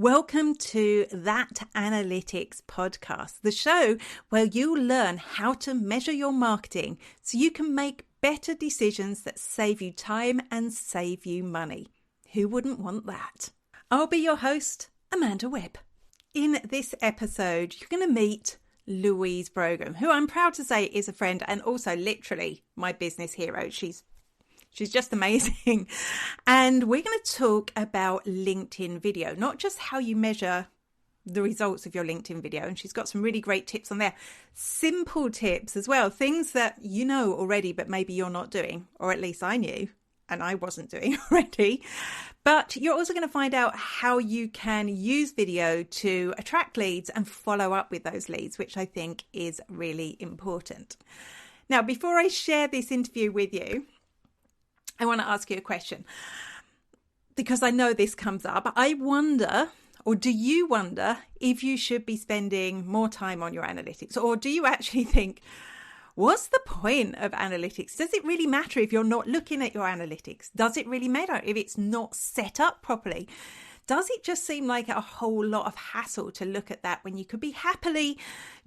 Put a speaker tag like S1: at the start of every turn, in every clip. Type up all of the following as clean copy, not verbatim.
S1: Welcome to That Analytics podcast, the show where you learn how to measure your marketing so you can make better decisions that save you time and save you money. Who wouldn't want that? I'll be your host, Amanda Webb. In this episode, you're going to meet Louise Brogan, who I'm proud to say is a friend and also literally my business hero. She's just amazing. And we're going to talk about LinkedIn video, not just how you measure the results of your LinkedIn video. And she's got some really great tips on there. Simple tips as well, things that you know already, but maybe you're not doing, or at least I knew and I wasn't doing already. But you're also going to find out how you can use video to attract leads and follow up with those leads, which I think is really important. Now, before I share this interview with you, I want to ask you a question because I know this comes up. I wonder, or do you wonder if you should be spending more time on your analytics? Or do you actually think, what's the point of analytics? Does it really matter if you're not looking at your analytics? Does it really matter if it's not set up properly? Does it just seem like a whole lot of hassle to look at that when you could be happily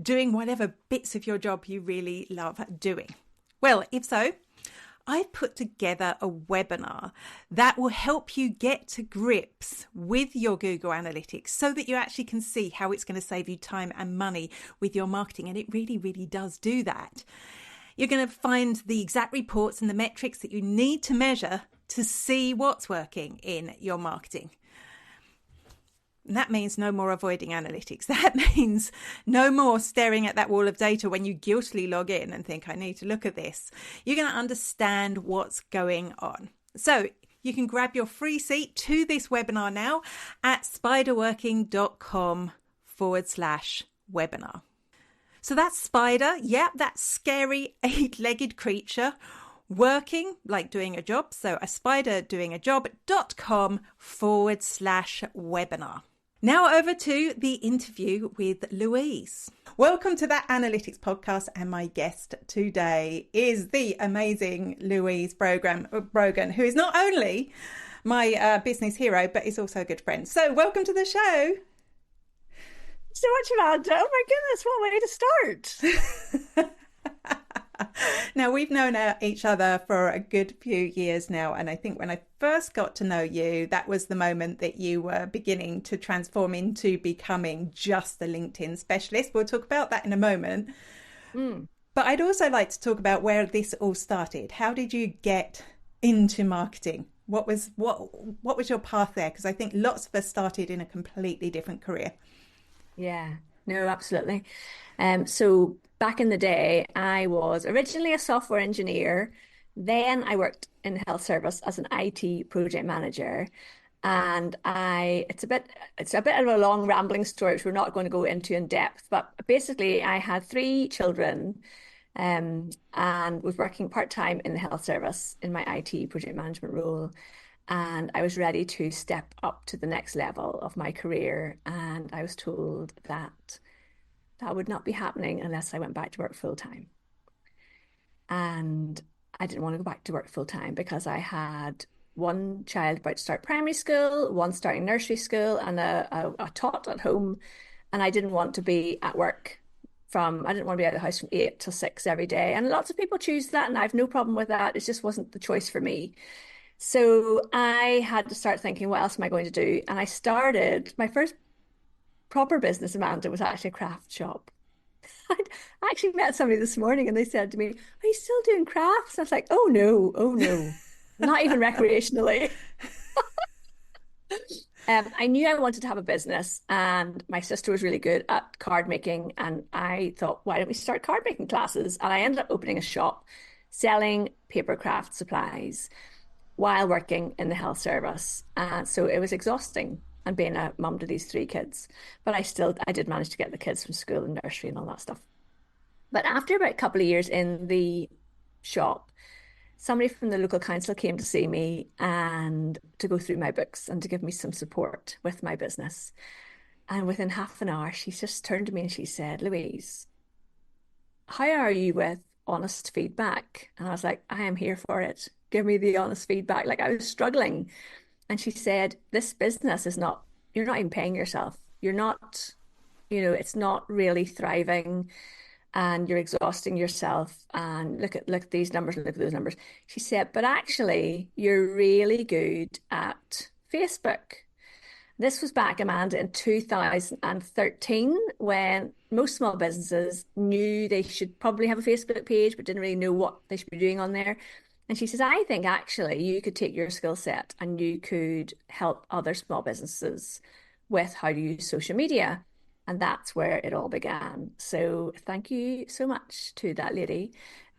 S1: doing whatever bits of your job you really love doing? Well, if so, I've put together a webinar that will help you get to grips with your Google Analytics so that you actually can see how it's going to save you time and money with your marketing. And it really, really does do that. You're going to find the exact reports and the metrics that you need to measure to see what's working in your marketing. And that means no more avoiding analytics. That means no more staring at that wall of data when you guiltily log in and think, I need to look at this. You're going to understand what's going on. So you can grab your free seat to this webinar now at spiderworking.com/webinar. So that spider, that scary 8-legged creature working like doing a job. So a spider doing a job.com/webinar. Now over to the interview with Louise. Welcome to That Analytics podcast, and my guest today is the amazing Louise Brogan, who is not only my business hero, but is also a good friend. So welcome to the show.
S2: So much, Amanda. Oh my goodness, what way to start?
S1: Now, we've known each other for a good few years now, and I think when I first got to know you, that was the moment that you were beginning to transform into becoming just the LinkedIn specialist. We'll talk about that in a moment. But I'd also like to talk about where this all started. How did you get into marketing? What was your path there? Because I think lots of us started in a completely different career.
S2: Yeah, no, absolutely. So back in the day, I was originally a software engineer. Then I worked in health service as an IT project manager. And it's a bit of a long rambling story, which we're not going to go into in depth. But basically, I had 3 children and was working part-time in the health service in my IT project management role. And I was ready to step up to the next level of my career. And I was told that would not be happening unless I went back to work full time. And I didn't want to go back to work full time because I had one child about to start primary school, one starting nursery school, and a tot at home. And I didn't want to be at work I didn't want to be out of the house from 8 till 6 every day. And lots of people choose that, and I have no problem with that. It just wasn't the choice for me. So I had to start thinking, what else am I going to do? And I started my first proper business, Amanda, was actually a craft shop. I actually met somebody this morning and they said to me, are you still doing crafts? I was like, oh no, not even recreationally. I knew I wanted to have a business, and my sister was really good at card making. And I thought, why don't we start card making classes? And I ended up opening a shop selling paper craft supplies while working in the health service. So it was exhausting, and being a mum to these 3 kids. But I did manage to get the kids from school and nursery and all that stuff. But after about a couple of years in the shop, somebody from the local council came to see me and to go through my books and to give me some support with my business. And within half an hour, she just turned to me and she said, Louise, how are you with honest feedback? And I was like, I am here for it. Give me the honest feedback. Like, I was struggling. And she said, this business is not you're not even paying yourself. You're not, it's not really thriving, and you're exhausting yourself. And look at these numbers and look at those numbers. She said, but actually, you're really good at Facebook. This was back, Amanda, in 2013, when most small businesses knew they should probably have a Facebook page, but didn't really know what they should be doing on there. And she says, I think actually you could take your skill set and you could help other small businesses with how to use social media. And that's where it all began. So thank you so much to that lady,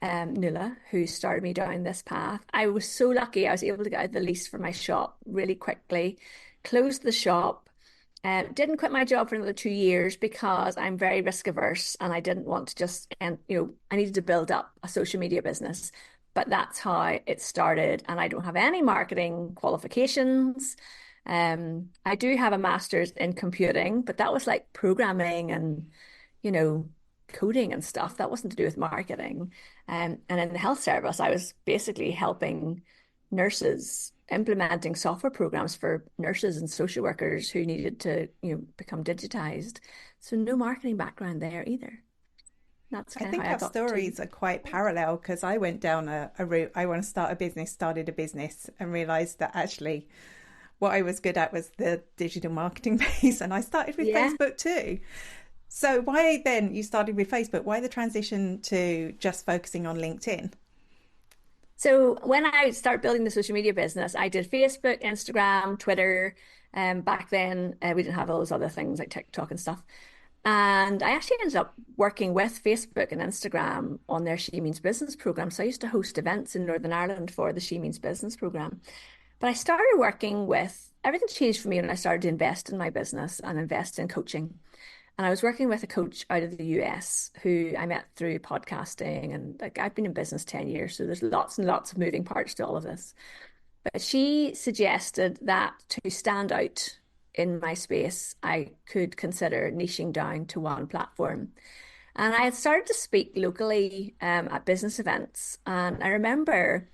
S2: Nuala, who started me down this path. I was so lucky. I was able to get out the lease for my shop really quickly, closed the shop, didn't quit my job for another 2 years because I'm very risk averse and I didn't want to just, and I needed to build up a social media business. But that's how it started. And I don't have any marketing qualifications. I do have a master's in computing, but that was like programming and, coding and stuff. That wasn't to do with marketing. And in the health service, I was basically helping nurses implementing software programs for nurses and social workers who needed to, become digitized. So no marketing background there either. That's
S1: I
S2: kind of
S1: think
S2: how I
S1: our
S2: got
S1: stories are quite parallel because I went down a route. I want to start a business, started a business, and realized that actually what I was good at was the digital marketing piece. And I started with
S2: Yeah.
S1: Facebook too. So why then you started with Facebook? Why the transition to just focusing on LinkedIn?
S2: So when I started building the social media business, I did Facebook, Instagram, Twitter. Back then, we didn't have all those other things like TikTok and stuff. And I actually ended up working with Facebook and Instagram on their She Means Business program. So I used to host events in Northern Ireland for the She Means Business program. But I started working with, everything changed for me when I started to invest in my business and invest in coaching. And I was working with a coach out of the US who I met through podcasting. And like I've been in business 10 years, so there's lots and lots of moving parts to all of this. But she suggested that to stand out in my space, I could consider niching down to one platform. And I had started to speak locally at business events. And I remember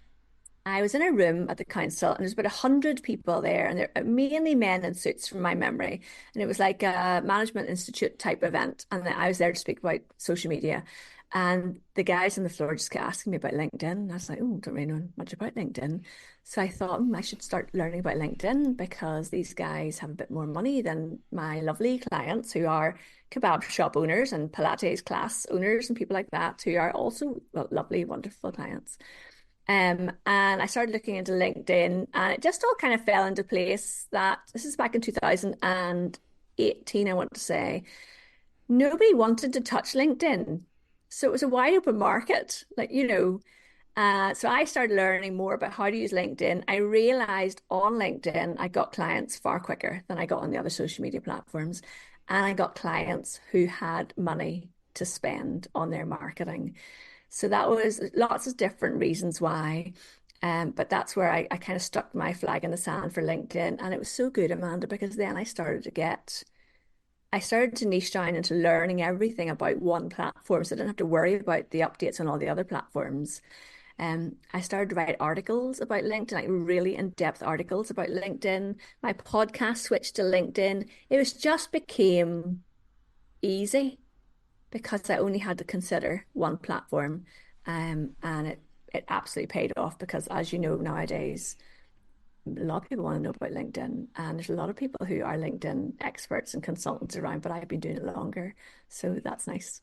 S2: I was in a room at the council and there's about 100 people there, and they're mainly men in suits from my memory. And it was like a management institute type event. And I was there to speak about social media. And the guys on the floor just kept asking me about LinkedIn. And I was like, oh, don't really know much about LinkedIn. So I thought, I should start learning about LinkedIn because these guys have a bit more money than my lovely clients who are kebab shop owners and Pilates class owners and people like that who are also lovely, wonderful clients. And I started looking into LinkedIn, and it just all kind of fell into place that this is back in 2018, I want to say. Nobody wanted to touch LinkedIn. So it was a wide open market, so I started learning more about how to use LinkedIn. I realized on LinkedIn, I got clients far quicker than I got on the other social media platforms. And I got clients who had money to spend on their marketing. So that was lots of different reasons why. But that's where I kind of stuck my flag in the sand for LinkedIn. And it was so good, Amanda, because then I started to niche down into learning everything about one platform. So I didn't have to worry about the updates on all the other platforms. I started to write articles about LinkedIn, like really in-depth articles about LinkedIn. My podcast switched to LinkedIn. It was just became easy because I only had to consider one platform. And it absolutely paid off because, as you know, nowadays, a lot of people want to know about LinkedIn. And there's a lot of people who are LinkedIn experts and consultants around, but I've been doing it longer. So that's nice.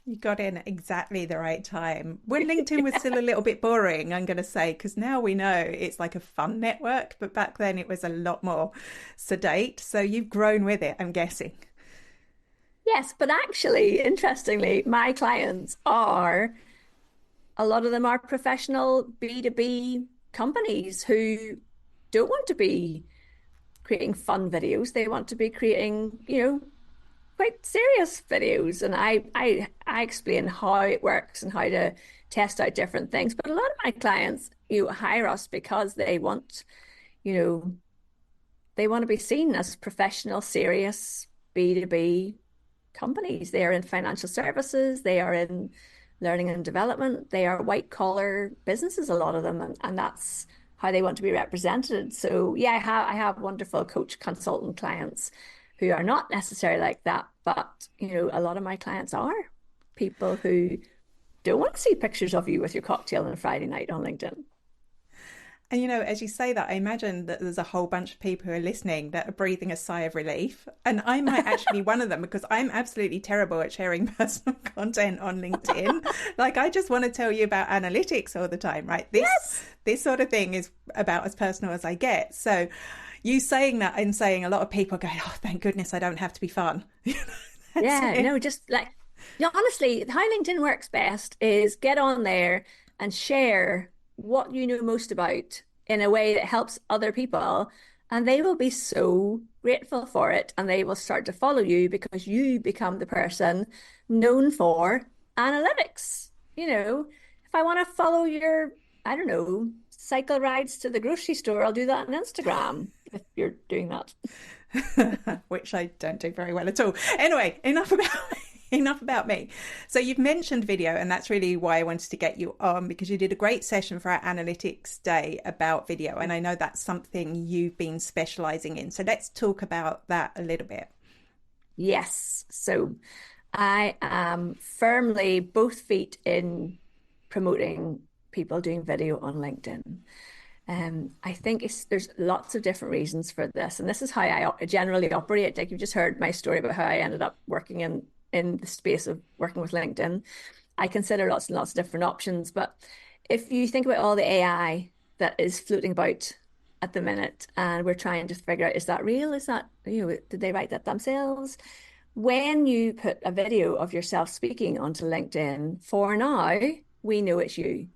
S1: You got in at exactly the right time when LinkedIn was still a little bit boring, I'm going to say, because now we know it's like a fun network, but back then it was a lot more sedate. So you've grown with it, I'm guessing.
S2: Yes, but actually, interestingly, my clients are a lot of them are professional B2B companies who don't want to be creating fun videos. They want to be creating, quite serious videos. And I explain how it works and how to test out different things. But a lot of my clients, hire us because you know, they want to be seen as professional, serious B2B companies. They are in financial services, they are in learning and development, they are white collar businesses, a lot of them. And that's how they want to be represented. So yeah, I have wonderful coach consultant clients who are not necessarily like that, but a lot of my clients are people who don't want to see pictures of you with your cocktail on a Friday night on LinkedIn.
S1: And as you say that, I imagine that there's a whole bunch of people who are listening that are breathing a sigh of relief. And I might actually be one of them, because I'm absolutely terrible at sharing personal content on LinkedIn. Like, I just want to tell you about analytics all the time, right? This sort of thing is about as personal as I get. So you saying that and saying a lot of people go, oh, thank goodness I don't have to be fun.
S2: Yeah, no, just like, honestly, how LinkedIn works best is get on there and share what you know most about in a way that helps other people. And they will be so grateful for it. And they will start to follow you because you become the person known for analytics. If I want to follow your, I don't know, cycle rides to the grocery store, I'll do that on Instagram if you're doing that.
S1: Which I don't do very well at all. Anyway, enough about me. So you've mentioned video, and that's really why I wanted to get you on, because you did a great session for our analytics day about video, and I know that's something you've been specializing in. So let's talk about that a little bit.
S2: Yes. So I am firmly both feet in promoting people doing video on LinkedIn. I think there's lots of different reasons for this, and this is how I generally operate. Like, you just heard my story about how I ended up working in the space of working with LinkedIn. I consider lots and lots of different options, but if you think about all the AI that is floating about at the minute, and we're trying to figure out, is that real? Is that, did they write that themselves? When you put a video of yourself speaking onto LinkedIn, for now, we know it's you.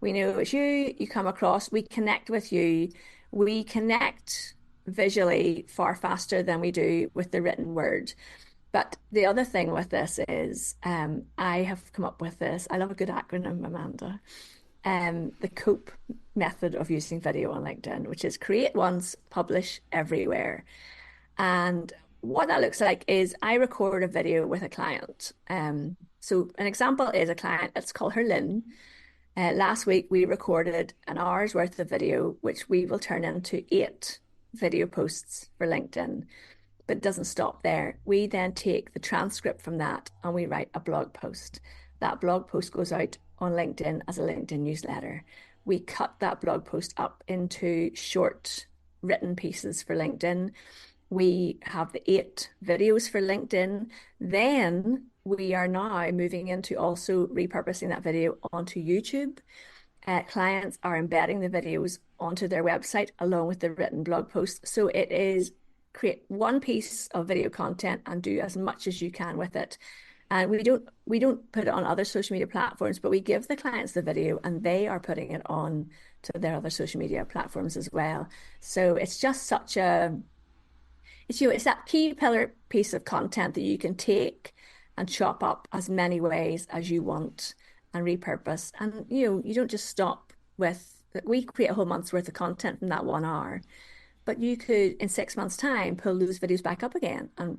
S2: We know it's you. You come across, we connect with you. We connect visually far faster than we do with the written word. But the other thing with this is, I have come up with this. I love a good acronym, Amanda. The COPE method of using video on LinkedIn, which is create once, publish everywhere. And what that looks like is I record a video with a client. So an example is a client, let's call her Lynn. Last week, we recorded an hour's worth of video, which we will turn into 8 video posts for LinkedIn. But it doesn't stop there. We then take the transcript from that and we write a blog post. That blog post goes out on LinkedIn as a LinkedIn newsletter. We cut that blog post up into short written pieces for LinkedIn. We have the 8 videos for LinkedIn. Then we are now moving into also repurposing that video onto YouTube. Clients are embedding the videos onto their website along with the written blog post. So it is create one piece of video content and do as much as you can with it. And we don't put it on other social media platforms, but we give the clients the video and they are putting it on to their other social media platforms as well. So it's just such it's that key pillar piece of content that you can take and chop up as many ways as you want and repurpose. And you don't just stop with, we create a whole month's worth of content from that 1 hour, but you could in 6 months' time pull those videos back up again and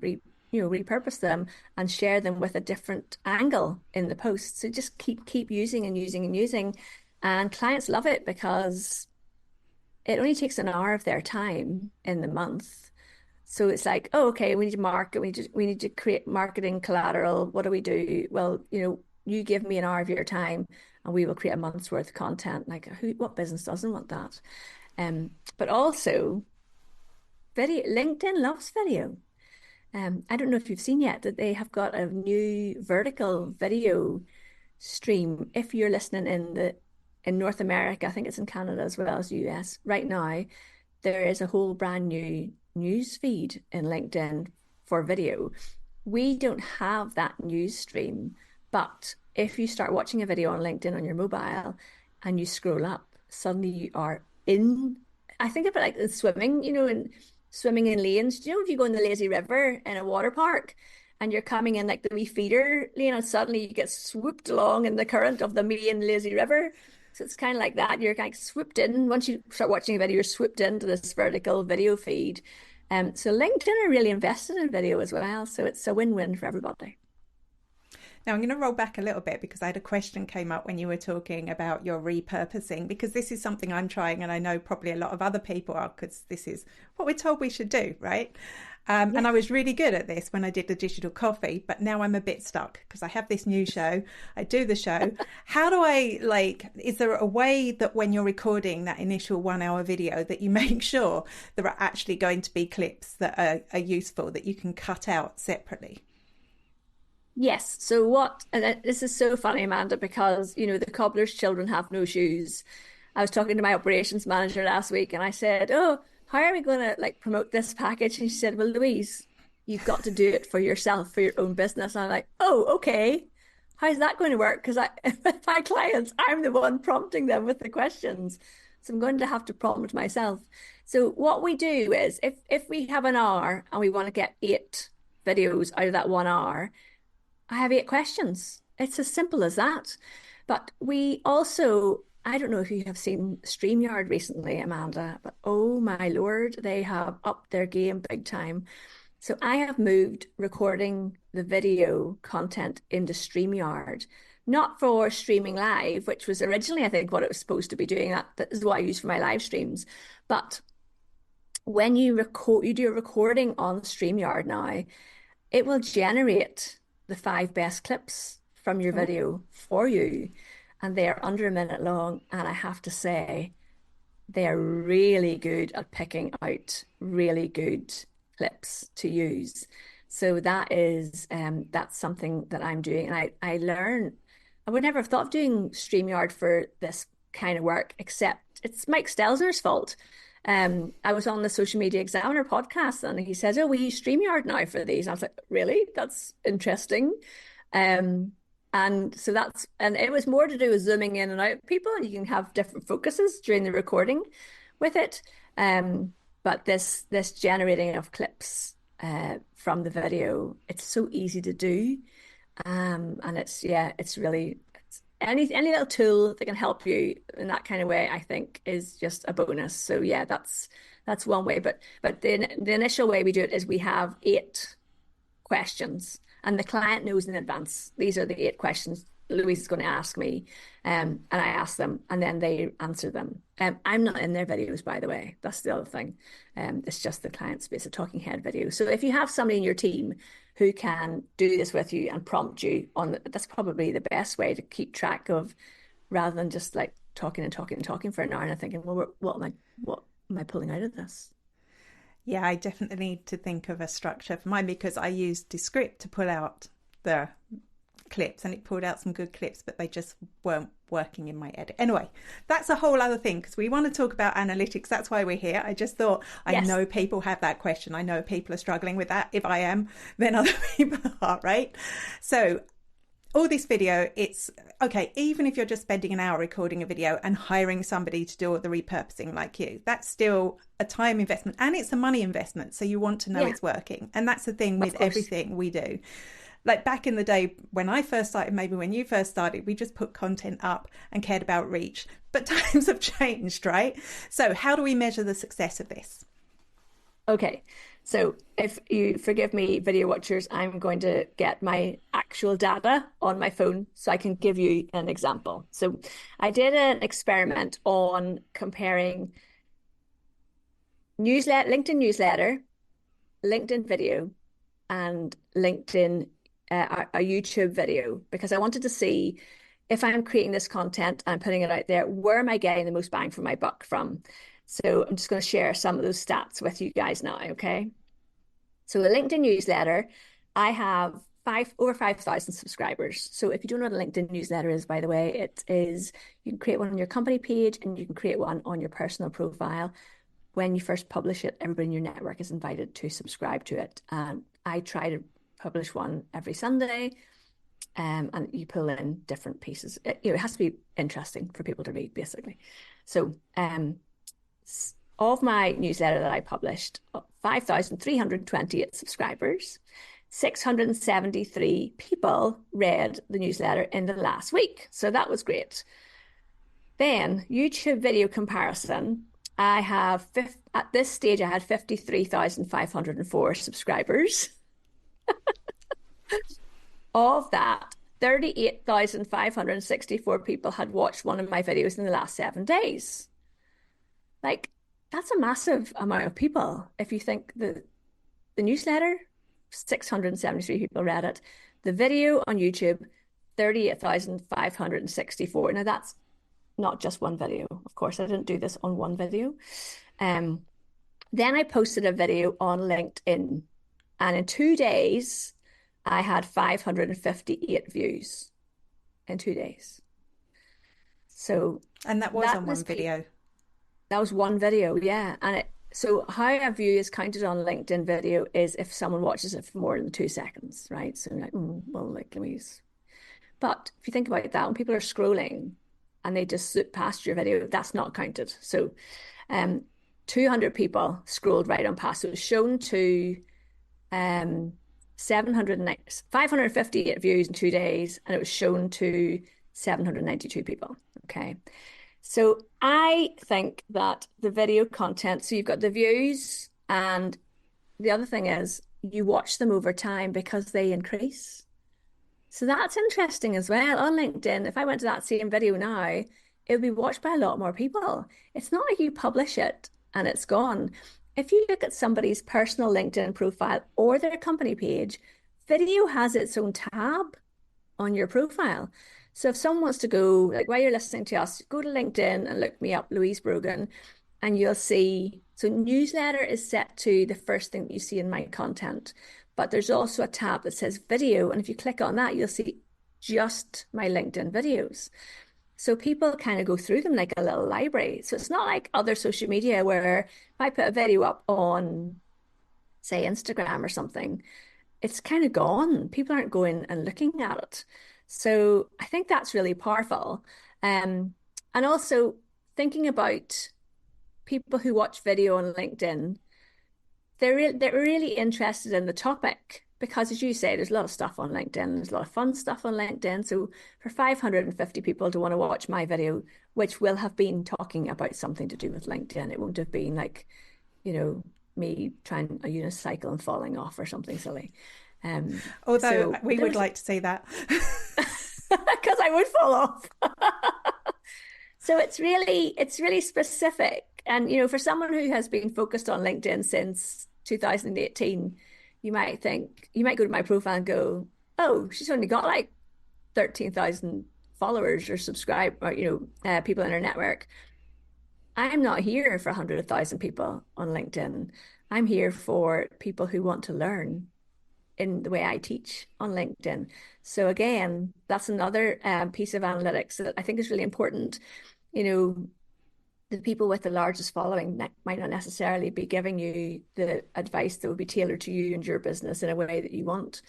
S2: repurpose them and share them with a different angle in the post. So just keep using and using and using. And clients love it because it only takes an hour of their time in the month. So it's like, oh, okay, we need to market, we need to create marketing collateral. What do we do? Well, you give me an hour of your time and we will create a month's worth of content. Like, what business doesn't want that? But also LinkedIn loves video. I don't know if you've seen yet that they have got a new vertical video stream. If you're listening in North America, I think it's in Canada as well as US right now, there is a whole brand new news feed in LinkedIn for video. We don't have that news stream, but if you start watching a video on LinkedIn on your mobile and you scroll up, suddenly you are in, I think of it like swimming, and swimming in lanes. Do you know if you go in the lazy river in a water park and you're coming in like the wee feeder lane and suddenly you get swooped along in the current of the main lazy river? So it's kind of like that. You're kind of swooped in. Once you start watching a video, you're swooped into this vertical video feed. So LinkedIn are really invested in video as well. So it's a win-win for everybody.
S1: Now, I'm going to roll back a little bit because I had a question came up when you were talking about your repurposing, because this is something I'm trying, and I know probably a lot of other people are, because this is what we're told we should do, right? And I was really good at this when I did the digital coffee, but now I'm a bit stuck because I have this new show. I do the show. How do I, is there a way that when you're recording that initial 1 hour video that you make sure there are actually going to be clips that are useful that you can cut out separately?
S2: Yes. So what, and this is so funny, Amanda, because, the cobbler's children have no shoes. I was talking to my operations manager last week and I said, oh, how are we going to promote this package? And she said, well, Louise, you've got to do it for yourself, for your own business. And I'm like, oh, okay. How's that going to work? Because with my clients, I'm the one prompting them with the questions. So I'm going to have to prompt myself. So what we do is if we have an hour and we want to get 8 videos out of that 1 hour, I have 8 questions. It's as simple as that. But we also, I don't know if you have seen StreamYard recently, Amanda, but oh my Lord, they have upped their game big time. So I have moved recording the video content into StreamYard, not for streaming live, which was originally, I think, what it was supposed to be doing. That is what I use for my live streams. But when you do a recording on StreamYard now, it will generate the 5 best clips from your video for you. And they are under a minute long. And I have to say, they are really good at picking out really good clips to use. So that's something that I'm doing. And I would never have thought of doing StreamYard for this kind of work, except it's Mike Stelzner's fault. I was on the Social Media Examiner podcast and he says, oh, we use StreamYard now for these. And I was like, really? That's interesting. And it was more to do with zooming in and out people. You can have different focuses during the recording with it. But this generating of clips from the video, it's so easy to do. And it's really, any little tool that can help you in that kind of way, I think, is just a bonus. So yeah, that's one way. But the initial way we do it is we have 8 questions, and the client knows in advance these are the 8 questions Louise is going to ask me, and I ask them, and then they answer them. I'm not in their videos, by the way. That's the other thing. It's just the client space, a talking head video. So if you have somebody in your team who can do this with you and prompt you that's probably the best way to keep track of, rather than just talking and talking and talking for an hour and thinking, well, what am I pulling out of this?
S1: Yeah, I definitely need to think of a structure for mine, because I used Descript to pull out the clips and it pulled out some good clips, but they just weren't working in my edit. Anyway, that's a whole other thing, because we want to talk about analytics. That's why we're here. I just thought, I know people have that question. I know people are struggling with that. If I am, then other people are, right? So all this video, it's okay, even if you're just spending an hour recording a video and hiring somebody to do all the repurposing like you, that's still a time investment and it's a money investment. So you want to know it's working. And that's the thing with everything we do. Like back in the day when I first started, maybe when you first started, we just put content up and cared about reach. But times have changed, right? So how do we measure the success of this?
S2: Okay. So if you forgive me, video watchers, I'm going to get my actual data on my phone so I can give you an example. So I did an experiment on comparing LinkedIn newsletter, LinkedIn video, and LinkedIn a YouTube video, because I wanted to see, if I'm creating this content and I'm putting it out there, where am I getting the most bang for my buck from? So I'm just going to share some of those stats with you guys now, okay? So the LinkedIn newsletter, I have over 5,000 subscribers. So if you don't know what a LinkedIn newsletter is, by the way, it is, you can create one on your company page and you can create one on your personal profile. When you first publish it, everybody in your network is invited to subscribe to it. And I try to publish one every Sunday, and you pull in different pieces. It has to be interesting for people to read, basically. So of my newsletter that I published, 5,328 subscribers, 673 people read the newsletter in the last week. So that was great. Then YouTube video comparison, at this stage, I had 53,504 subscribers. Of that, 38,564 people had watched one of my videos in the last 7 days. Like, that's a massive amount of people. If you think the newsletter, 673 people read it. The video on YouTube, 38,564. Now, that's not just one video. Of course, I didn't do this on one video. Then I posted a video on LinkedIn, and in 2 days, I had 558 views in 2 days. So,
S1: And that was on one video.
S2: That was one video, yeah. So how a view is counted on LinkedIn video is if someone watches it for more than 2 seconds, right? So like, well, like Louise. But if you think about that, when people are scrolling and they just zoom past your video, that's not counted. So 200 people scrolled right on past. So it was shown to 558 views in 2 days, and it was shown to 792 people. Okay. So I think that the video content, so you've got the views, and the other thing is you watch them over time because they increase. So that's interesting as well. On LinkedIn, if I went to that same video now, it would be watched by a lot more people. It's not like you publish it and it's gone. If you look at somebody's personal LinkedIn profile or their company page, video has its own tab on your profile. So if someone wants to go, like while you're listening to us, go to LinkedIn and look me up, Louise Brogan, and you'll see, so newsletter is set to the first thing that you see in my content, but there's also a tab that says video. And if you click on that, you'll see just my LinkedIn videos. So people kind of go through them like a little library. So it's not like other social media where if I put a video up on, say, Instagram or something, it's kind of gone. People aren't going and looking at it. So I think that's really powerful. And also thinking about people who watch video on LinkedIn, they're really interested in the topic because, as you say, there's a lot of stuff on LinkedIn. There's a lot of fun stuff on LinkedIn. So for 550 people to want to watch my video, which will have been talking about something to do with LinkedIn, it won't have been like, me trying a unicycle and falling off or something silly.
S1: Although we would like to say that.
S2: Because I would fall off. So it's really specific. And, for someone who has been focused on LinkedIn since 2018, you might go to my profile and go, oh, she's only got like 13,000 followers or subscribe or, people in her network. I'm not here for 100,000 people on LinkedIn. I'm here for people who want to learn in the way I teach on LinkedIn. So again, that's another piece of analytics that I think is really important. The people with the largest following might not necessarily be giving you the advice that would be tailored to you and your business in a way that you want.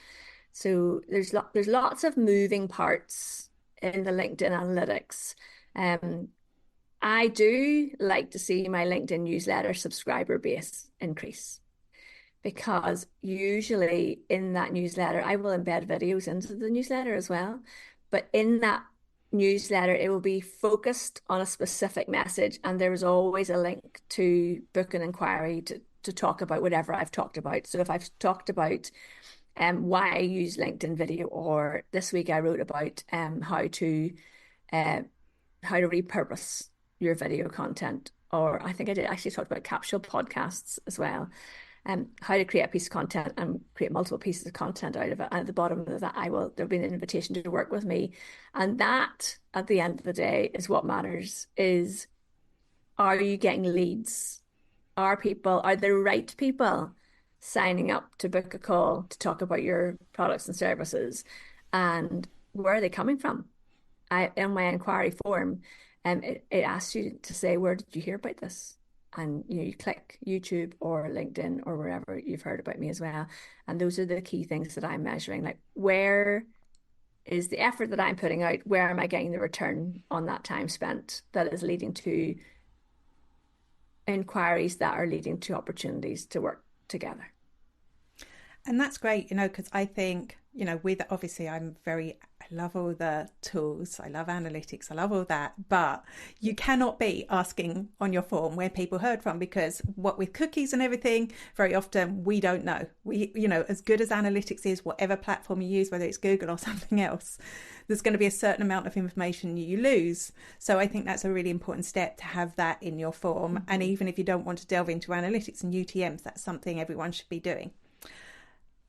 S2: So there's lots of moving parts in the LinkedIn analytics. I do like to see my LinkedIn newsletter subscriber base increase, because usually in that newsletter, I will embed videos into the newsletter as well. But in that newsletter, it will be focused on a specific message, and there is always a link to book an inquiry to talk about whatever I've talked about. So if I've talked about why I use LinkedIn video, or this week I wrote about how to repurpose your video content, or I think I did actually talk about capsule podcasts as well. How to create a piece of content and create multiple pieces of content out of it. And at the bottom of that, there'll be an invitation to work with me. And that, at the end of the day, is what matters, is, are you getting leads? Are the right people signing up to book a call to talk about your products and services? And where are they coming from? In my inquiry form, it asks you to say, where did you hear about this? And you click YouTube or LinkedIn or wherever you've heard about me as well. And those are the key things that I'm measuring. Like, where is the effort that I'm putting out? Where am I getting the return on that time spent that is leading to inquiries that are leading to opportunities to work together?
S1: And that's great, because I think with obviously I love all the tools, I love analytics, I love all that, but you cannot be asking on your form where people heard from, because what with cookies and everything, very often we don't know. As good as analytics is, whatever platform you use, whether it's Google or something else, there's going to be a certain amount of information you lose. So I think that's a really important step to have that in your form. Mm-hmm. And even if you don't want to delve into analytics and UTMs, that's something everyone should be doing.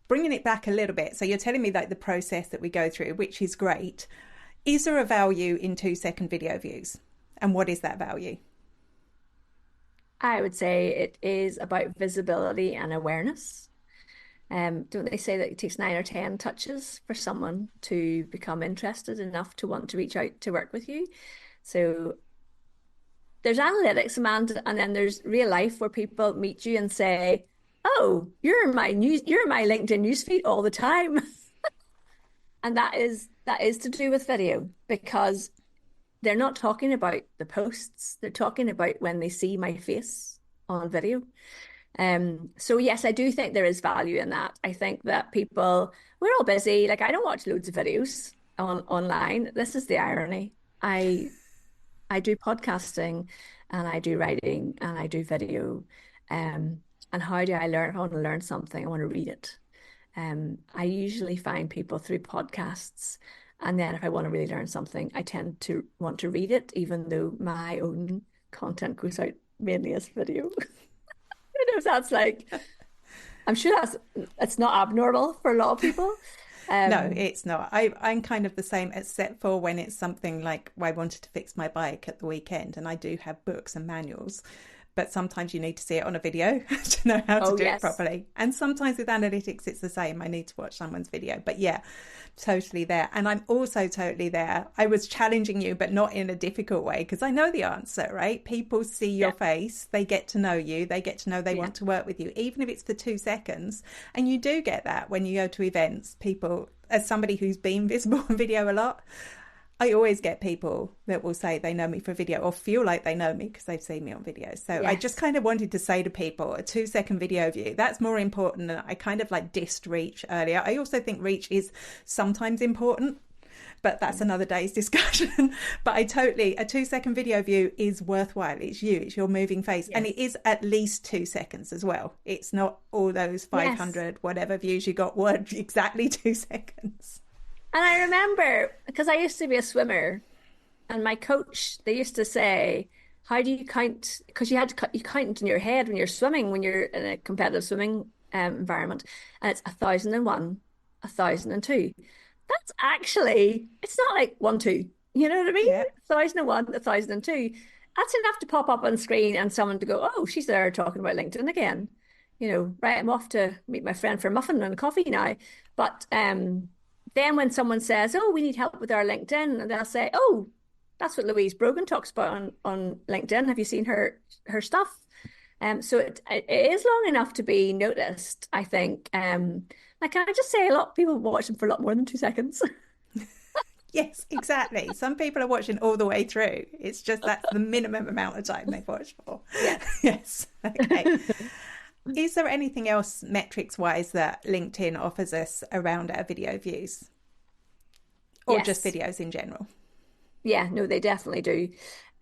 S1: Bringing it back a little bit, so you're telling me that the process that we go through, which is great. Is there a value in 2-second video views? And what is that value?
S2: I would say it is about visibility and awareness. Don't they say that it takes 9 or 10 touches for someone to become interested enough to want to reach out to work with you? So there's analytics, Amanda, and then there's real life where people meet you and say, "Oh, you're in my LinkedIn newsfeed all the time." And that is to do with video, because they're not talking about the posts. They're talking about when they see my face on video. So yes, I do think there is value in that. I think that we're all busy. Like, I don't watch loads of videos online. This is the irony. I do podcasting, and I do writing, and I do video. And how do I learn? If I want to learn something, I want to read it. I usually find people through podcasts. And then if I want to really learn something, I tend to want to read it, even though my own content goes out mainly as video. That's like, I'm sure it's not abnormal for a lot of people.
S1: No, it's not. I'm kind of the same, except for when it's something like I wanted to fix my bike at the weekend, and I do have books and manuals. But sometimes you need to see it on a video to know how to do it properly. And sometimes with analytics, it's the same. I need to watch someone's video. But yeah, totally there. And I'm also totally there. I was challenging you, but not in a difficult way, because I know the answer, right? People see your face. They get to know you. They get to know they want to work with you, even if it's for 2 seconds. And you do get that when you go to events. People, as somebody who's been visible on video a lot, I always get people that will say they know me for video, or feel like they know me because they've seen me on video. So I just kind of wanted to say to people, a 2-second video view, that's more important than I kind of like dissed reach earlier. I also think reach is sometimes important, but that's another day's discussion. But a 2-second video view is worthwhile. It's you, it's your moving face. And it is at least 2 seconds as well. It's not all those 500 whatever views you got were exactly 2 seconds.
S2: And I remember, because I used to be a swimmer, and my coach, they used to say, how do you count? Because you count in your head when you're swimming, when you're in a competitive swimming environment, and it's 1,001, 1,002. That's actually, it's not like 1, 2. You know what I mean? Yeah. 1,001, 1,002. That's enough to pop up on screen and someone to go, "Oh, she's there talking about LinkedIn again." Right, I'm off to meet my friend for a muffin and a coffee now. But then when someone says, "Oh, we need help with our LinkedIn," and they'll say, "Oh, that's what Louise Brogan talks about on LinkedIn. Have you seen her stuff?" So it is long enough to be noticed, I think. Like, can I just say, a lot of people watch them for a lot more than 2 seconds.
S1: Yes, exactly. Some people are watching all the way through. It's just that's the minimum amount of time they've watched for.
S2: Yes.
S1: Yes. Okay. Is there anything else metrics-wise that LinkedIn offers us around our video views? Or just videos in general?
S2: Yeah, no, they definitely do.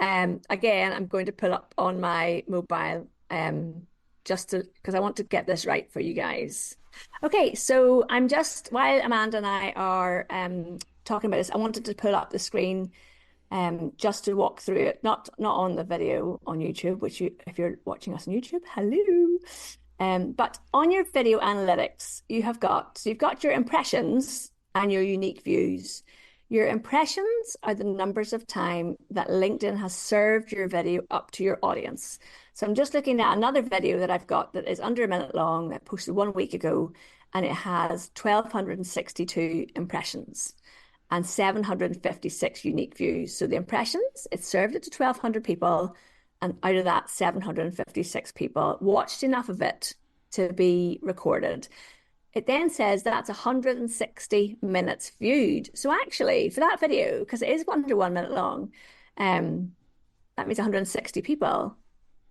S2: Again, I'm going to pull up on my mobile just because I want to get this right for you guys. Okay, so while Amanda and I are talking about this, I wanted to pull up the screen just to walk through it, not on the video on YouTube, which if you're watching us on YouTube, hello. But on your video analytics, you've got your impressions and your unique views. Your impressions are the numbers of time that LinkedIn has served your video up to your audience. So I'm just looking at another video that I've got that is under a minute long, that posted 1 week ago, and it has 1,262 impressions and 756 unique views. So the impressions, it served it to 1,200 people, and out of that, 756 people watched enough of it to be recorded. It then says that's 160 minutes viewed. So actually, for that video, because it is under 1 minute long, that means 160 people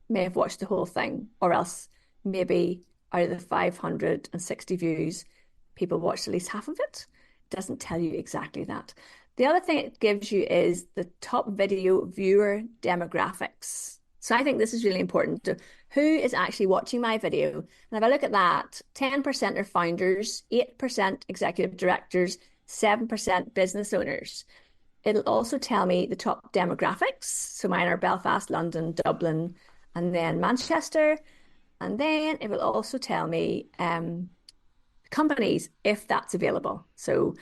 S2: may have watched the whole thing, or else maybe out of the 560 views, people watched at least half of it. It doesn't tell you exactly that. The other thing it gives you is the top video viewer demographics. So I think this is really important. Who is actually watching my video? And if I look at that, 10% are founders, 8% executive directors, 7% business owners. It'll also tell me the top demographics. So mine are Belfast, London, Dublin, and then Manchester. And then it will also tell me companies if that's available. So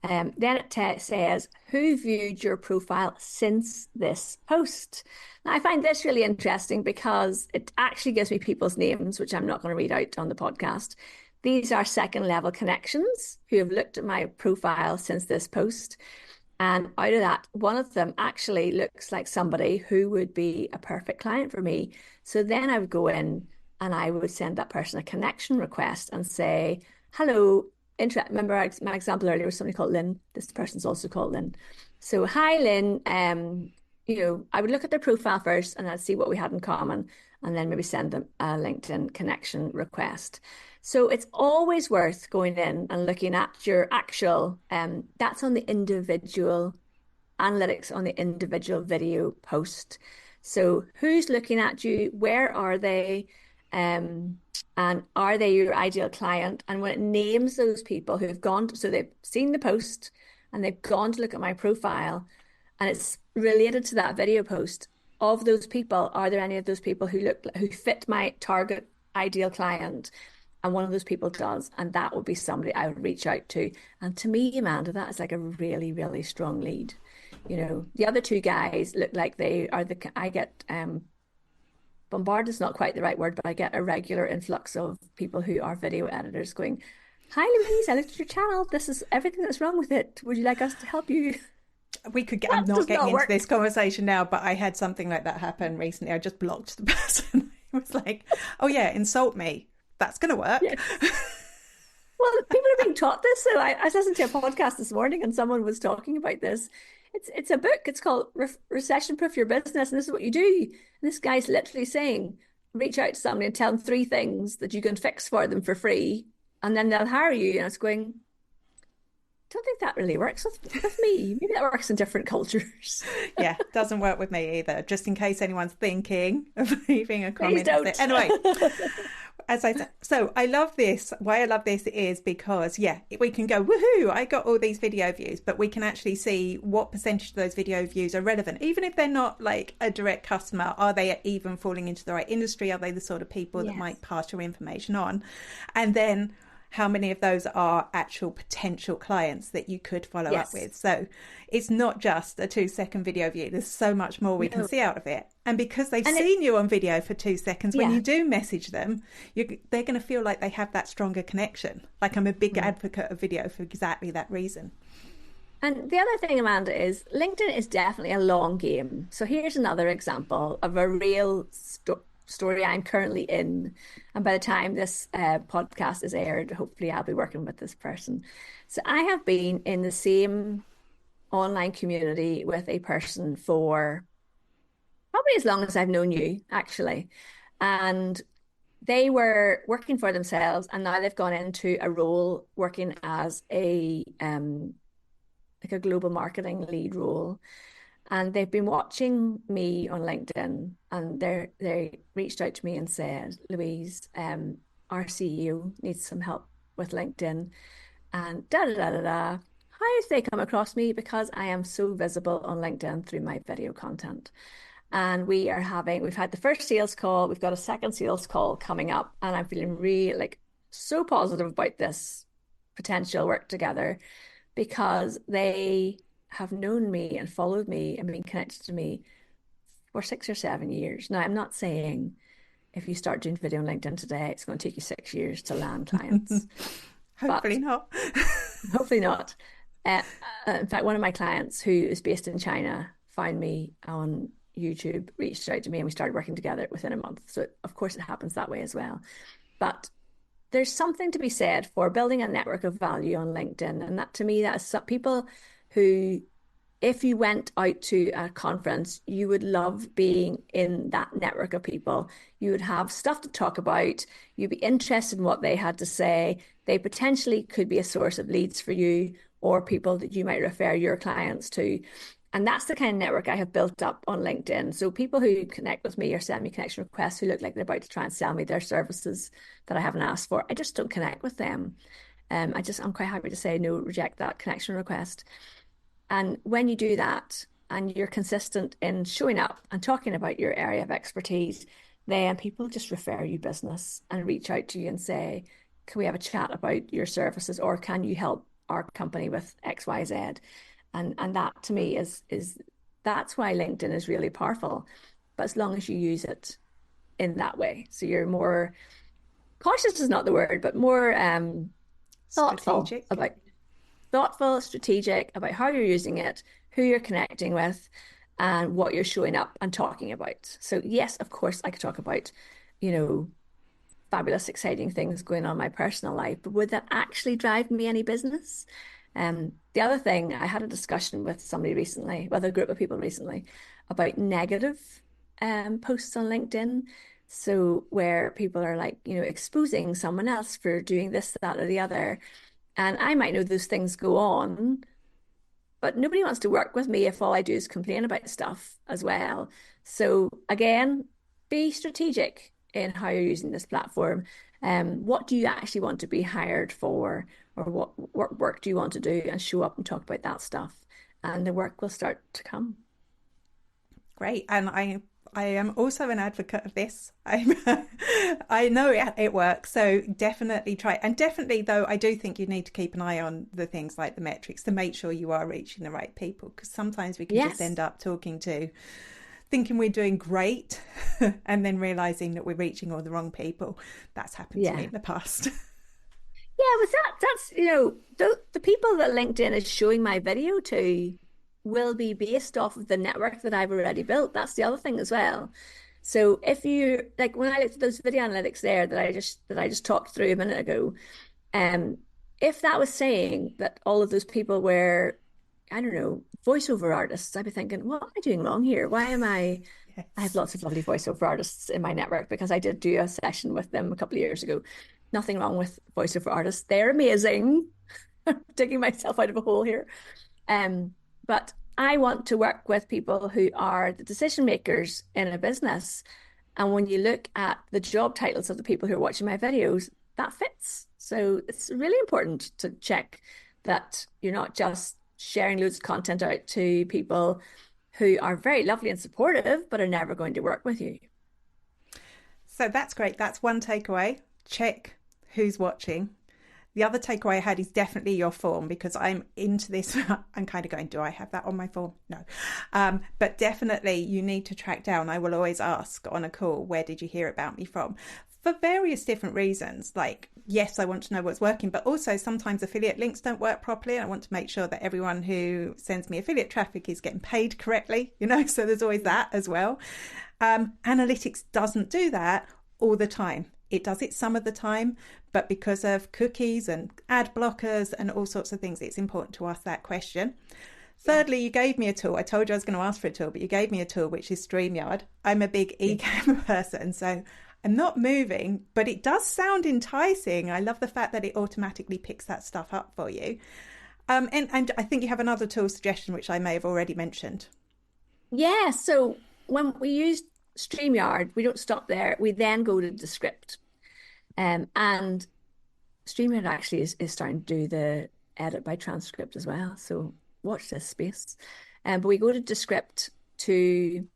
S2: then it says, who viewed your profile since this post? Now, I find this really interesting because it actually gives me people's names, which I'm not going to read out on the podcast. These are second level connections who have looked at my profile since this post. And out of that, one of them actually looks like somebody who would be a perfect client for me. So then I would go in and I would send that person a connection request and say, hello, remember my example earlier was somebody called Lynn. This person's also called Lynn. So, hi, Lynn. I would look at their profile first and I'd see what we had in common and then maybe send them a LinkedIn connection request. So it's always worth going in and looking at your actual, that's on the individual analytics on the individual video post. So who's looking at you? Where are they? And are they your ideal client? And when it names those people who've gone, so they've seen the post and they've gone to look at my profile and it's related to that video post, of those people, are there any of those people who fit my target ideal client? And one of those people does, and that would be somebody I would reach out to. And to me, Amanda, that is like a really, really strong lead. The other two guys look like they are I get bombarded is not quite the right word, but I get a regular influx of people who are video editors going, hi, Louise, I looked at your channel. This is everything that's wrong with it. Would you like us to help you?
S1: We could get, I'm not getting into this conversation now, but I had something like that happen recently. I just blocked the person. It was like, oh yeah, insult me. That's going to work. Yes.
S2: Well, people are being taught this. So I listened to a podcast this morning and someone was talking about this. It's a book. It's called Recession Proof Your Business. And this is what you do. And this guy's literally saying, reach out to somebody and tell them 3 things that you can fix for them for free. And then they'll hire you. And it's going, don't think that really works with me. Maybe that works in different cultures.
S1: Yeah, doesn't work with me either. Just in case anyone's thinking of leaving a comment.
S2: Please don't.
S1: Anyway, as I said, so I love this. Why I love this is because, yeah, we can go, woohoo, I got all these video views, but we can actually see what percentage of those video views are relevant. Even if they're not like a direct customer, are they even falling into the right industry? Are they the sort of people that might pass your information on? And then how many of those are actual potential clients that you could follow up with. So it's not just a 2-second video view. There's so much more we can see out of it. And because they've seen you on video for 2 seconds, when you do message them, they're going to feel like they have that stronger connection. Like I'm a big advocate of video for exactly that reason.
S2: And the other thing, Amanda, is LinkedIn is definitely a long game. So here's another example of a real story I'm currently in, and by the time this podcast is aired, hopefully I'll be working with this person. So I have been in the same online community with a person for probably as long as I've known you, actually, and they were working for themselves and now they've gone into a role working as a like a global marketing lead role. And they've been watching me on LinkedIn, and they reached out to me and said, Louise, our CEO needs some help with LinkedIn, and da da da da da. How did they come across me? Because I am so visible on LinkedIn through my video content. And we've had the first sales call, we've got a second sales call coming up, and I'm feeling really so positive about this potential work together, because they have known me and followed me and been connected to me for 6 or 7 years. Now, I'm not saying if you start doing video on LinkedIn today, it's going to take you 6 years to land clients.
S1: Hopefully not.
S2: Hopefully not. In fact, one of my clients who is based in China found me on YouTube, reached out to me, and we started working together within a month. So of course it happens that way as well. But there's something to be said for building a network of value on LinkedIn. And that, to me, that is some people who if you went out to a conference, you would love being in that network of people. You would have stuff to talk about. You'd be interested in what they had to say. They potentially could be a source of leads for you or people that you might refer your clients to. And that's the kind of network I have built up on LinkedIn. So people who connect with me or send me connection requests who look like they're about to try and sell me their services that I haven't asked for, I just don't connect with them. I'm quite happy to say no, reject that connection request. And when you do that and you're consistent in showing up and talking about your area of expertise, then people just refer you business and reach out to you and say, can we have a chat about your services, or can you help our company with XYZ? And that to me is that's why LinkedIn is really powerful. But as long as you use it in that way. So you're more cautious is not the word, but more
S1: Strategic.
S2: thoughtful, strategic about how you're using it, who you're connecting with, and what you're showing up and talking about. So yes, of course, I could talk about, you know, fabulous, exciting things going on in my personal life, but would that actually drive me any business? The other thing, I had a discussion with somebody recently, with a group of people recently, about negative posts on LinkedIn. So where people are like, you know, exposing someone else for doing this, that, or the other. And I might know those things go on, but nobody wants to work with me if all I do is complain about stuff as well. So again, be strategic in how you're using this platform. What do you actually want to be hired for, or what work do you want to do, and show up and talk about that stuff, and the work will start to come.
S1: Great. And I am also an advocate of this. I know it works, so definitely try. And definitely, though, I do think you need to keep an eye on the things like the metrics to make sure you are reaching the right people, because sometimes we can just end up thinking we're doing great and then realizing that we're reaching all the wrong people. That's happened to me in the past.
S2: Yeah, but that's, you know, the people that LinkedIn is showing my video to will be based off of the network that I've already built. That's the other thing as well. So if you like, when I looked at those video analytics there that I just talked through a minute ago, if that was saying that all of those people were, I don't know, voiceover artists, I'd be thinking, what am I doing wrong here? Why am I? Yes. I have lots of lovely voiceover artists in my network because I did do a session with them a couple of years ago. Nothing wrong with voiceover artists; they're amazing. I'm digging myself out of a hole here. But I want to work with people who are the decision makers in a business. And when you look at the job titles of the people who are watching my videos, that fits. So it's really important to check that you're not just sharing loads of content out to people who are very lovely and supportive, but are never going to work with you.
S1: So that's great. That's one takeaway. Check who's watching. The other takeaway I had is definitely your form, because I'm into this. I'm kind of going, do I have that on my form? No. But definitely you need to track down. I will always ask on a call, where did you hear about me from? For various different reasons. Like, yes, I want to know what's working, but also sometimes affiliate links don't work properly. And I want to make sure that everyone who sends me affiliate traffic is getting paid correctly, you know, so there's always that as well. Analytics doesn't do that all the time. It does it some of the time, but because of cookies and ad blockers and all sorts of things, it's important to ask that question. Thirdly, you gave me a tool. I told you I was going to ask for a tool, but you gave me a tool, which is StreamYard. I'm a big eCamera person, so I'm not moving, but it does sound enticing. I love the fact that it automatically picks that stuff up for you. And I think you have another tool suggestion, which I may have already mentioned.
S2: Yeah, so when we use StreamYard, we don't stop there. We then go to Descript. And StreamYard actually is starting to do the edit by transcript as well. So watch this space. But we go to Descript to,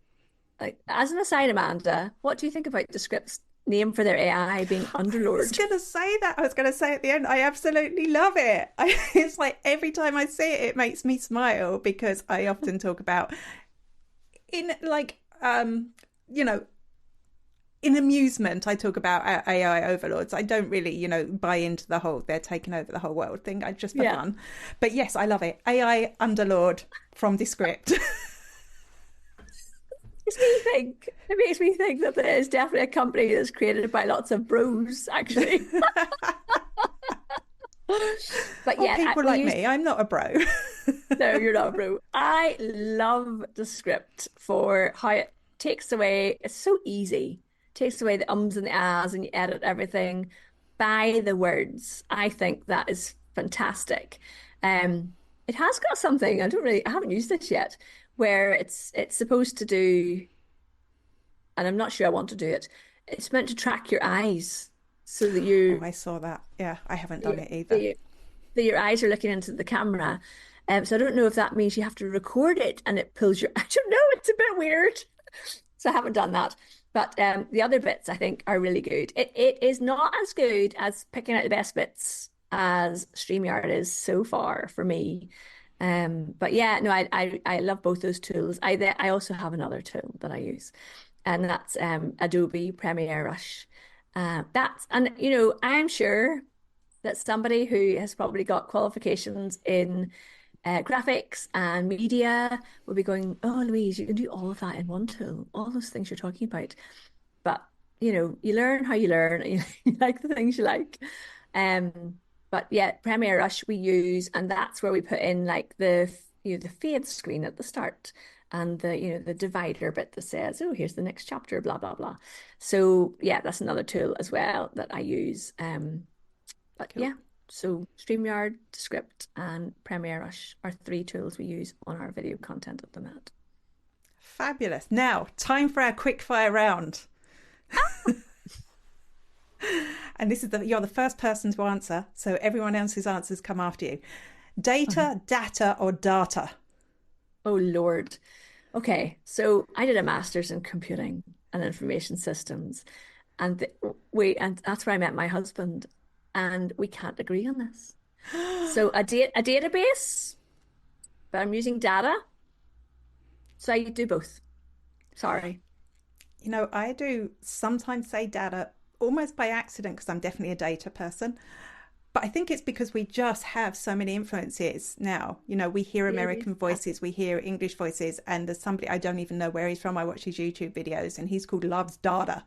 S2: like, as an aside, Amanda, what do you think about Descript's name for their AI being Underlord?
S1: I was going to say that. I was going to say at the end, I absolutely love it. It's like every time I see it, it makes me smile, because I often talk about in like, you know, in amusement, I talk about AI overlords. I don't really, you know, buy into the whole they're taking over the whole world thing. I just for fun. But yes, I love it. AI Underlord from Descript.
S2: It makes me think that there is definitely a company that's created by lots of bros, actually.
S1: But yeah, people like me, I'm not a bro.
S2: No, you're not, bro. I love the script for how it takes away, it's so easy. Takes away the ums and the ahs and you edit everything by the words. I think that is fantastic. It has got something, I haven't used this yet, where it's supposed to do, and I'm not sure I want to do it. It's meant to track your eyes so that
S1: Oh, I saw that. Yeah, I haven't done it either.
S2: you that your eyes are looking into the camera. So I don't know if that means you have to record it and it pulls your. I don't know. It's a bit weird. So I haven't done that. But the other bits I think are really good. It is not as good as picking out the best bits as StreamYard is so far for me. But yeah, no, I love both those tools. I also have another tool that I use, and that's Adobe Premiere Rush. And I'm sure that somebody who has probably got qualifications in graphics and media will be going, "Oh, Louise, you can do all of that in one tool, all those things you're talking about." But you learn how you learn. You like the things you like. But yeah, Premiere Rush we use, and that's where we put in like the fade screen at the start and the divider bit that says, "Oh, here's the next chapter," blah blah blah. So yeah, that's another tool as well that I use. But
S1: Cool.
S2: yeah, so StreamYard, Script, and Premiere Rush are three tools we use on our video content at the minute.
S1: Fabulous. Now, time for our quick fire round. And this is you're the first person to answer, so everyone else's answers come after you.
S2: Okay.
S1: Data, data, or data?
S2: Oh Lord. Okay, so I did a master's in computing and information systems, and and that's where I met my husband, and we can't agree on this. So a database, but I'm using data, so I do both. Sorry.
S1: I do sometimes say data almost by accident because I'm definitely a data person. But I think it's because we just have so many influences now. We hear
S2: Really?
S1: American voices, we hear English voices, and there's somebody I don't even know where he's from. I watch his YouTube videos, and he's called Loves Dada,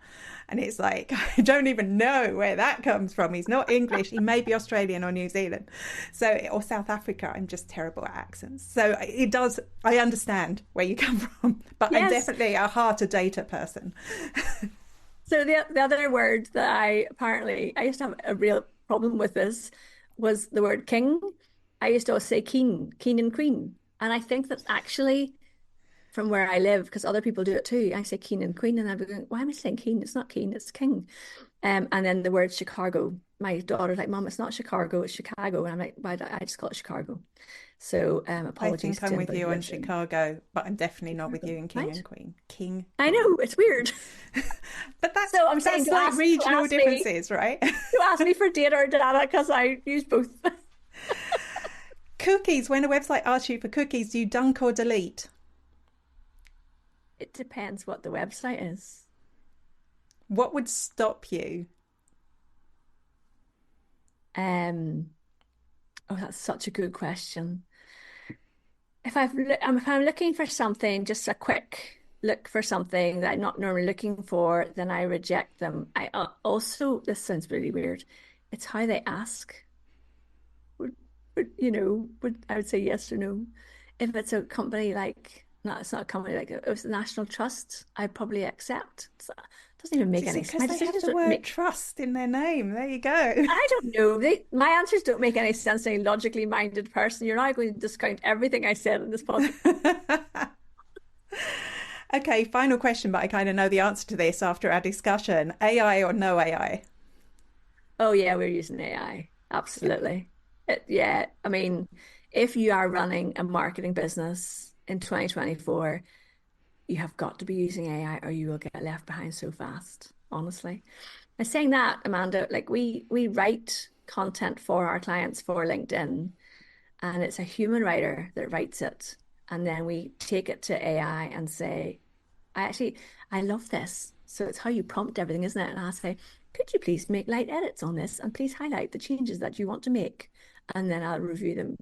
S1: and it's like I don't even know where that comes from. He's not English. He may be Australian or New Zealand, or South Africa. I'm just terrible at accents. So it does. I understand where you come from, but I'm
S2: Yes.
S1: definitely a harder data person.
S2: So the other word that I used to have a real problem with this was the word king. I used to always say keen and queen. And I think that actually from where I live, because other people do it too, I say keen and queen, and I'd be going, why am I saying keen? It's not keen, it's king. And then the word Chicago. My daughter's like, Mom, it's not Chicago, it's Chicago. And I'm like, why don't I just call it Chicago? So
S1: I
S2: apologies
S1: think I'm
S2: to
S1: with
S2: anybody
S1: you
S2: who
S1: on
S2: lives in
S1: Chicago, but I'm definitely not with
S2: Chicago,
S1: you in King
S2: right?
S1: and Queen. King,
S2: I
S1: Queen.
S2: know, it's weird.
S1: But that's
S2: So I'm saying
S1: that's like
S2: to
S1: regional
S2: ask me
S1: differences, right?
S2: to ask me for data or data because I use both.
S1: Cookies. When a website asks you for cookies, do you dunk or delete?
S2: It depends what the website is.
S1: What would stop you?
S2: Um, oh, that's such a good question. If I'm looking for something, just a quick look for something that I'm not normally looking for, then I reject them. I also, this sounds really weird. It's how they ask. Would I would say yes or no. If it's a company like, no, it's not a company like, if it's the National Trust, I'd probably accept. It doesn't even
S1: Do
S2: make
S1: you see?
S2: any sense.
S1: Because
S2: My
S1: they have
S2: decisions
S1: the
S2: don't
S1: word
S2: make,
S1: trust in their name. There you go.
S2: I don't know. My answers don't make any sense to any logically minded person. You're not going to discount everything I said in this podcast.
S1: Okay, final question, but I kind of know the answer to this after our discussion. AI or no AI?
S2: Oh yeah, we're using AI.
S1: Yeah.
S2: Absolutely. Yeah, I mean, if you are running a marketing business in 2024, you have got to be using AI or you will get left behind so fast, honestly. And saying that, Amanda, like we write content for our clients for LinkedIn, and it's a human writer that writes it. And then we take it to AI and say, I love this. So it's how you prompt everything, isn't it? And I say, could you please make light edits on this and please highlight the changes that you want to make? And then I'll review them,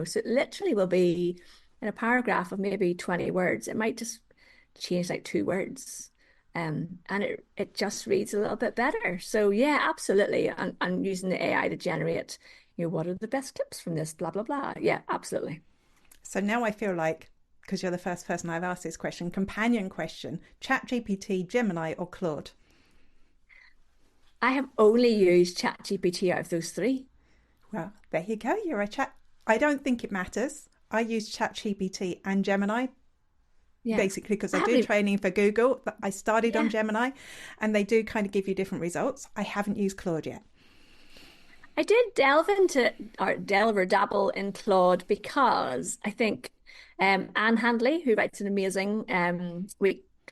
S2: So it literally will be in a paragraph of maybe 20 words. It might just change like two words. And it just reads a little bit better. So yeah, absolutely. And using the AI to generate, what are the best clips from this, blah, blah, blah. Yeah, absolutely.
S1: So now I feel like, because you're the first person I've asked this question, companion question, ChatGPT, Gemini or Claude?
S2: I have only used ChatGPT out of those three.
S1: Well, there you go. You're a chat. I don't think it matters. I use ChatGPT and Gemini
S2: Yeah.
S1: basically because I do training for Google. I started on
S2: Yeah.
S1: Gemini and they do kind of give you different results. I haven't used Claude yet.
S2: I did delve or dabble in Claude because I think Anne Handley, who writes an amazing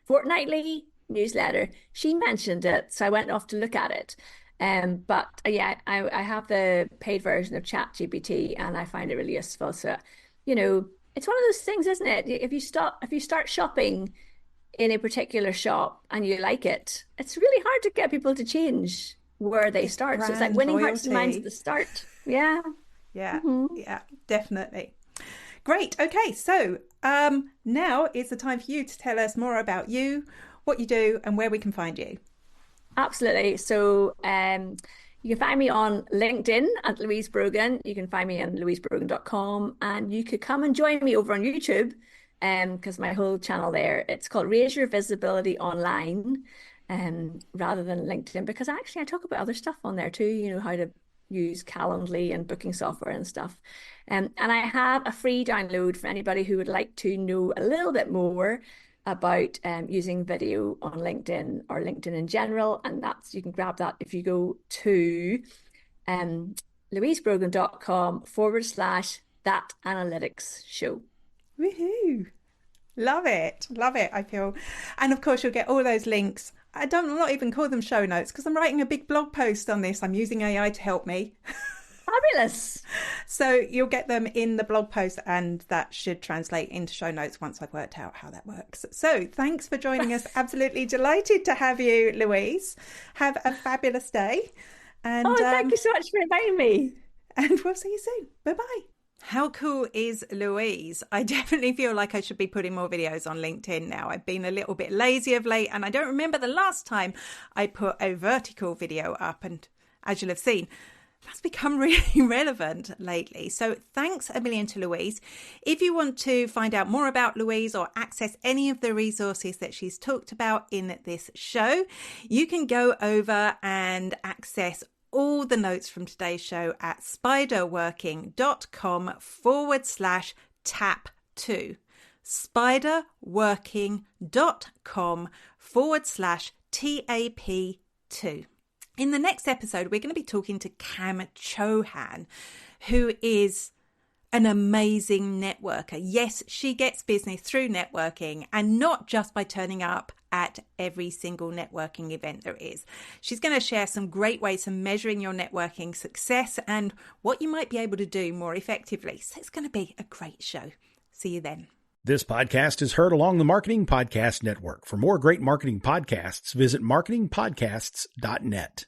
S2: fortnightly newsletter, she mentioned it. So I went off to look at it. But yeah, I have the paid version of ChatGPT and I find it really useful. So, you know, it's one of those things, isn't it? If you start shopping in a particular shop and you like it, it's really hard to get people to change where they start. So it's like winning hearts and minds at the start. Yeah.
S1: Yeah.
S2: Mm-hmm.
S1: Yeah, definitely. Great. Okay. So now is the time for you to tell us more about you, what you do and where we can find you.
S2: Absolutely. So you can find me on LinkedIn at Louise Brogan. You can find me on louisebrogan.com and you could come and join me over on YouTube because my whole channel there, it's called Raise Your Visibility Online rather than LinkedIn because actually I talk about other stuff on there too, you know, how to use Calendly and booking software and stuff. And I have a free download for anybody who would like to know a little bit more about using video on LinkedIn or LinkedIn in general. And that's, you can grab that if you go to louisebrogan.com/that analytics show.
S1: Woohoo! Love it. Love it. I feel. And of course, you'll get all those links. I'm not even call them show notes because I'm writing a big blog post on this. I'm using AI to help me.
S2: Fabulous.
S1: So you'll get them in the blog post and that should translate into show notes once I've worked out how that works. So thanks for joining us. Absolutely delighted to have you, Louise. Have a fabulous day. And
S2: thank you so much for inviting me.
S1: And we'll see you soon. Bye-bye. How cool is Louise? I definitely feel like I should be putting more videos on LinkedIn now. I've been a little bit lazy of late and I don't remember the last time I put a vertical video up. And as you'll have seen, that's become really relevant lately. So thanks a million to Louise. If you want to find out more about Louise or access any of the resources that she's talked about in this show, you can go over and access all the notes from today's show at spiderworking.com/tap2. spiderworking.com/TAP2. In the next episode, we're going to be talking to Cam Chohan, who is an amazing networker. Yes, she gets business through networking and not just by turning up at every single networking event there is. She's going to share some great ways of measuring your networking success and what you might be able to do more effectively. So it's going to be a great show. See you then.
S3: This podcast is heard along the Marketing Podcast Network. For more great marketing podcasts, visit marketingpodcasts.net.